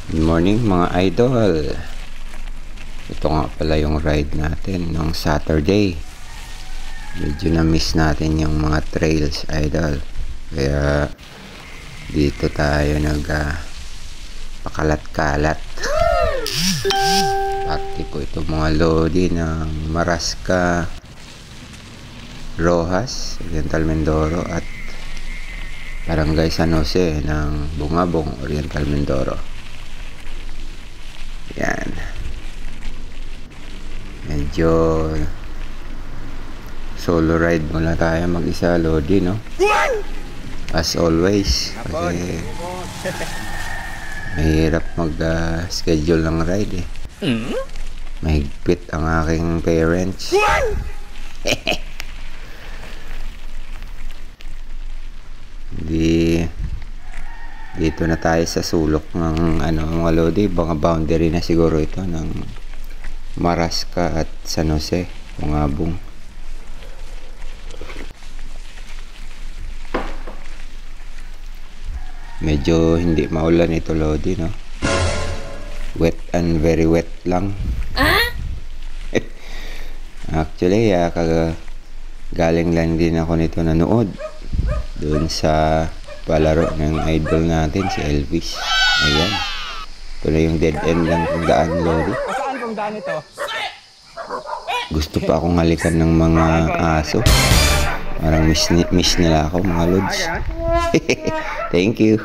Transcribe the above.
Good morning mga idol. Ito nga pala yung ride natin nung Saturday. Medyo na-miss natin yung mga trails, idol. Kaya dito tayo pakalat-kalat. Pati po ito mga lodi ng Marasca, Roxas, Oriental Mindoro at Barangay San Jose ng Bungabong, Oriental Mindoro. Yan. Medyo solo ride muna tayo mag-isa, lodi, no? As always. Kasi mahirap mag-schedule ng ride, eh. Mahigpit ang aking parents. Dito na tayo sa sulok ng mga lodi, mga boundary na siguro ito ng Marasca at San Jose, Bungabong. Medyo hindi maulan ito, lodi, no? Wet and very wet lang. Actually, galing lang din ako nito nanood doon sa palaro ng idol natin, si Elvis. Ayan. Ito na yung dead end lang kung daan, lodi. Saan kung daan ito? Gusto pa akong halikan ng mga aso. Parang miss nila ako, mga lods. Thank you.